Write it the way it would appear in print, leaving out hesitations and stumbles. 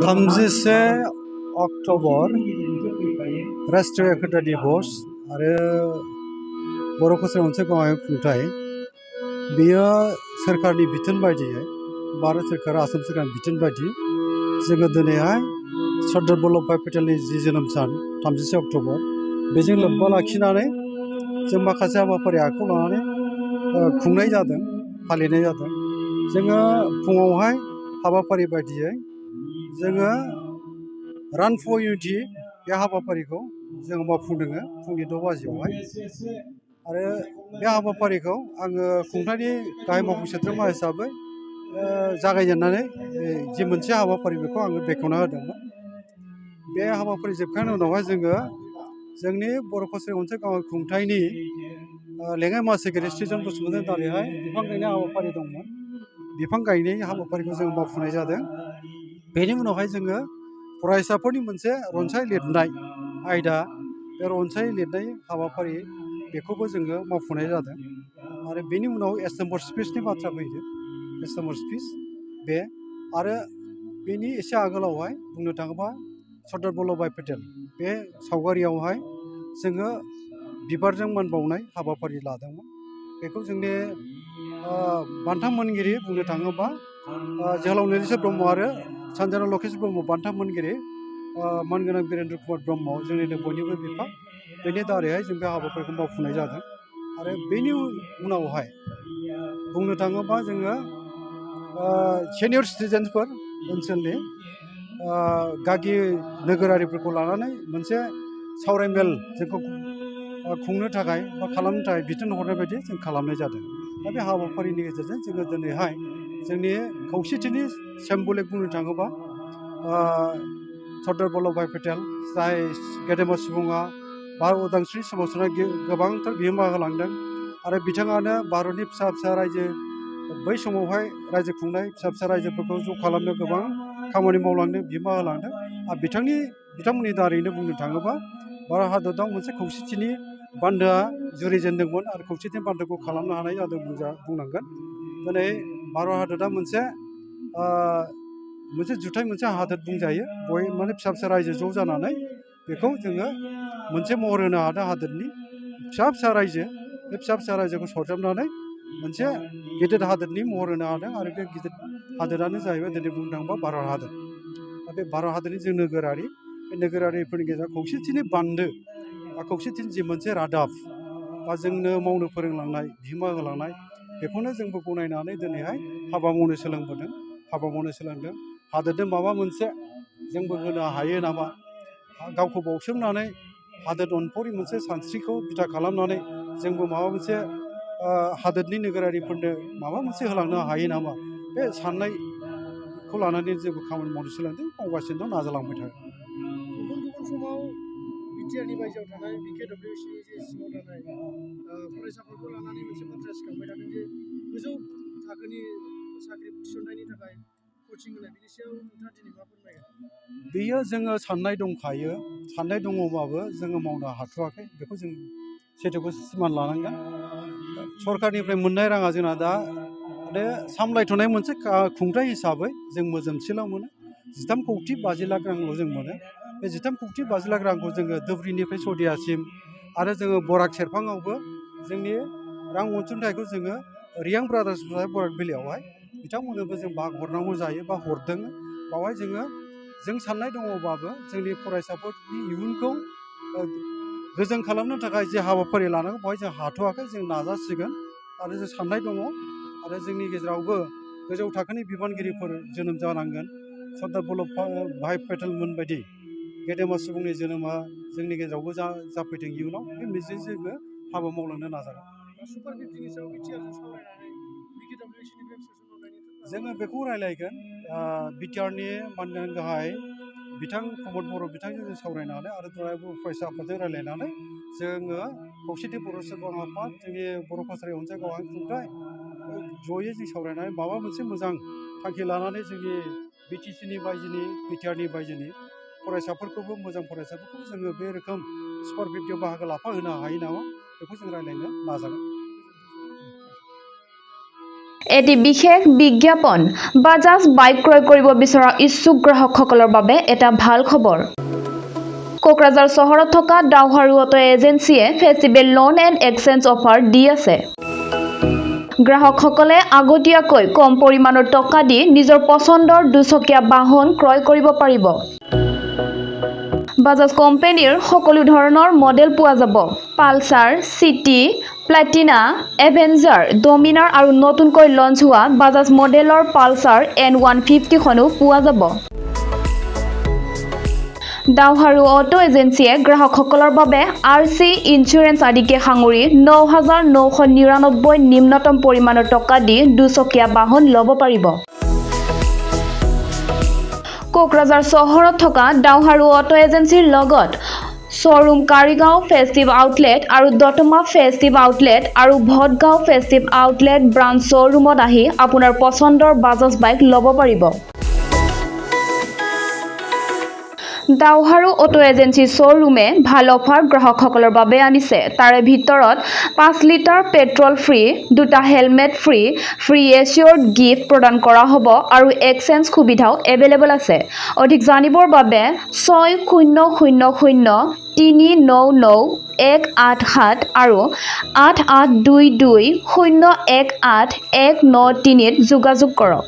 थामजिसे अक्ट'बर राष्ट्रीय एकता दिवस आरो बर' कसारि मोनसे गावारि खुंथाय बेयो सोरखारनि बिथोन बायदियै भारत सोरखार आसाम सोरखारनि बिथोन बायदि जोङो दिनैहाय सरदार बल्लभ भाई पेटेलनि जि जोनोम सान 30 अक्ट'बर बेजों लोब्बा लाखिनानै जों माखासे हाबाफारि आखायाव लानानै खुंनाय जादों, फालिनाय जादों। जोङो फुङावहाय हाबाफारि बायदियै जोङो रान फर इउनिटि बे हाबाफारिखौ जोङो मावफुंदों फुंनि 6 बाजियावहाय। आरो बे हाबाफारिखौ आङो खुंथायनि गाहाय मावफुं सोद्रोमा हिसाबै जागायजेननानै जि मोनसे हाबाफारि बेखौ आङो बेखेवना होदोंमोन। बे हाबाफारि जोबखांनायनि उनावहाय जोङो जोंनि बर' कसारि मोनसे गावारि खुंथायनि लेङाइ मासिगिरि सृजन बसुमतारिनि दारैहाय बिफां गायनाय हाबाफारि दंमोन। बिफां गायनाय हाबाफारिखौ जों मावफुंनाय जादों। बेनि उनावहाय जोङो फरायसाफोरनि मोनसे रनसाय लिरनाय आयदा, बे रनसाय लिरनाय हाबाफारि बेखौबो जोङो मावफुंनाय जादों। आरो बेनि उनाव एसेम्बल स्पिचनि बाथ्रा फैदों, एसेम्बल स्पिच बे आरो बेनि एसे आगोलावहाय बुंनो थाङोबा सरदार बल्लभ भाई पेटेल बे सावगारियावहाय जोङो बिबारजों मान बावनाय हाबाफारि लादोंमोन। बेखौ जोंनि बान्था मोनगिरि बुंनो थाङोबा जोहोलाव नीलेश्वर ब्रह्म आरो सानजाना लकेश ब्रह्म बान्था मोनगिरि मानगोनां बिरेन्द्र कुमार ब्रह्म जोंनिनो बयनिबो बिफा, बेनि दारैहाय जों बे हाबाफारिखौ मावफुंनाय जादों। आरो बेनि उनावहाय बुंनो थाङोबा जोङो सिनियर सिटिजेन्सफोर ओनसोलनि गागि नोगोरारिफोरखौ लानानै मोनसे सावरायमेल जोंखौ खुंनो थाखाय बा खालामनो थाखाय बिथोन हरनाय बायदि जों खालामनाय जादों। दा बे हाबाफारिनि गेजेरजों जोङो दिनैहाय जोंनि खौसेथिनि सिम्बलिक बुंनो थाङोबा सरदार बल्लभ भाई पेटेल जाय गेदेमा सुबुङा भारत उदांस्रि सोमावसारनायाव गोबांथार बिहोमा होलांदों आरो बिथाङानो भारतनि फिसा फिसा रायजो बै समावहाय रायजो खुंनाय फिसा फिसा रायजोफोरखौ ज' खालामनो गोबां खामानि मावलांदों, बिहोमा होलांदों। आरो बिथांमोननि दारैनो बुंनो थाङोबा भारत हादराव मोनसे खौसेथिनि बान्दोआ जुरिजेनदोंमोन आरो खौसेथिनि बान्दोखौ खालामनो हानाय जादों बुंनांगोन। दिनै भारत हादरा मोनसे जुथाइ मोनसे हादोर बुंजायो। माने फिसा फिसा रायजो ज' जानानै बेखौ जोङो मोनसे महर होनो हादों हादोरनि फिसा फिसा रायजो। बे फिसा फिसा रायजोखौ सरजाबनानै मोनसे गिदिर हादोरनि महर होनो हादों आरो बे गिदिर हादोरानो जाहैबाय दिनै बुंनो थाङोबा भारत हादर। दा बे भारत हादरनि जों नोगोरारि, बे नोगोरारिफोरनि गेजेराव खौसेथिनि बान्दो बा खौसेथिनि जि मोनसे रादाब बा जोंनो मावनो फोरोंलांनाय, बिहोमा होलांनाय, बेखौनो जोंबो गनायनानै दिनैहाय हाबा मावनो सोलोंबोदों, हाबा मावनो सोलोंदों। हादोरनो माबा मोनसे जोंबो होनो हायो नामा, गावखौ बावसोमनानै हादोर अनफावरि मोनसे सानस्रिखौ बिथा खालामनानै जोंबो माबा मोनसे हादोरनि नोगोरारिफोरनो माबा मोनसे होलांनो हायो नामा, बे साननायखौ लानानै जोंबो खामानि मावनो सोलोंदों, मावगासिनो दं, नाजालांबाय थागोन। गुबुन गुबुन समाव बिटिआरनि बायजोआव थानाय बिकेडब्लिउसिनि जे सिङाव थानाय फरायसाफोरखौ लानानै मोनसे बाथ्रा सिखांबाय थादों जे गोजौ थाखोनि साख्रि थिसननायनि थाखाय कचिं होनाय, बिनि सायाव नोंथाङा दिनै मा फोरमायगोन? बेयो जोङो साननाय दंखायो, साननाय दङबाबो जोङो मावनो हाथ'वाखै, बेखौ जों सैथोखौ सिमान लानांगोन। सरकारनिफ्राय मोननाय राङा जोंना दा बे सामलायथ'नाय मोनसे खुंथाय हिसाबै जों मोजोमसेल' मोनो, 13 कौटि 50 लाख रांल' जों मोनो। बे 13 कौटि 50 लाख रांखौ जोङो धुबुरीनिफ्राय सदियासिम आरो जोङो बराक सेरफाङावबो जोंनि रां अनसुंथाइखौ जोङो रियां ब्रादार्स बराक भेलियावहाय बिथांमोननोबो जों भाग हरनांगौ जायो बा हरदों। बावहाय जों साननाय दङबाबो जोंनि फरायसाफोरनि इयुनखौ गोजों खालामनो थाखाय जे हाबाफारि लानांगौ बेवहाय जों हाथ'वाखै, जों नाजासिगोन आरो जों साननाय दङ। आरो जोंनि गेजेरावबो गोजौ थाखोनि बिबानगिरिफोर जोनोम जानांगोन। सरदार बल्लभ भाई पेटेलमोन बायदि गेदेमा सुबुंनि जोनोमा जोंनि गेजेरावबो जाफैथों इयुनाव, बे मिजिंजों जोङो हाबा मावलांनो नाजागोन। सुपार 50नि सायाव बिटिआरजों सावरायनानै बिकेडब्लिउसिनिफ्राय सोसनहरनायनि जोङो बेखौ रायलायगोन। बिटिआरनि मानगोनां गाहाय बिथां प्रमद बर' बिथांजों जों सावरायनानै आरो फरायसा आफादजों रायलायनानै जोङो खौसेथि बर' सोद्रोमा आफाद, जोंनि बर' कसारि अनसाय गावारि खुंथाय जयै जों सावरायनानै माबा मोनसे मोजां थांखि लानानै जोंनि बिटिसिनि बायजोनि, बिटिआरनि बायजोनि फरायसाफोरखौबो, मोजां फरायसाफोरखौबो जोङो बे रोखोम सुपार 50आव बाहागो लाफाहोनो हायो नामा, बेखौ जों रायलायनो नाजागोन। এটি বিশেষ বিজ্ঞাপন বাজাজ বাইক ক্ৰয় কৰিব বিচৰা ইচ্ছুক গ্ৰাহকসকলৰ বাবে এটা ভাল খবৰ। কোকৰাঝাৰ চহৰত থকা ডাউহাৰু অটো এজেন্সিয়ে festival loan and exchange offer দি আছে। গ্ৰাহকসকলে আগতীয়াকৈ কম পৰিমাণৰ টকা দি নিজৰ পছন্দৰ দুচকীয়া বাহন ক্ৰয় কৰিব পাৰিব। বাজাজ কোম্পানীৰ সকলো ধৰণৰ মডেল পোৱা যাব। পালচাৰ, চিটি, প্লাটিনা, এভেঞ্জাৰ, ডমিনাৰ আৰু নতুনকৈ লঞ্চ হোৱা বাজাজ মডেলৰ পালচাৰ N150 খনো পোৱা যাব। ডাউহাৰু অটো এজেন্সিয়ে গ্ৰাহকসকলৰ বাবে RC ইঞ্চুৰেঞ্চ আদিকে সাঙুৰি 9,999 নিম্নতম পৰিমাণৰ টকা দি দুচকীয়া বাহন ল'ব পাৰিব। কোকৰাঝাৰ চহৰত থকা ডাউহাৰু অটো এজেন্সিৰ লগত শ্বৰুম কাৰিগাঁও ফেষ্টিভ আউটলেট আৰু দতমা ফেষ্টিভ আউটলেট আৰু ভটগাঁও ফেষ্টিভ আউটলেট ব্ৰাঞ্চ শ্বৰুমত আহি আপোনাৰ পছন্দৰ বাজাজ বাইক ল'ব পাৰিব। ডাউহাৰু অটো এজেন্সি শ্বৰুমে ভাল অফাৰ গ্ৰাহকসকলৰ বাবে আনিছে। তাৰে ভিতৰত 5 লিটাৰ পেট্ৰল ফ্ৰী, 2টা হেলমেট ফ্ৰী, ফ্ৰী এচিয়ৰ্ড গিফ্ট প্ৰদান কৰা হ'ব আৰু এক্সচেঞ্জ সুবিধাও এভেইলেবল আছে। অধিক জানিবৰ বাবে 6000399187 আৰু 8822018193 যোগাযোগ কৰক।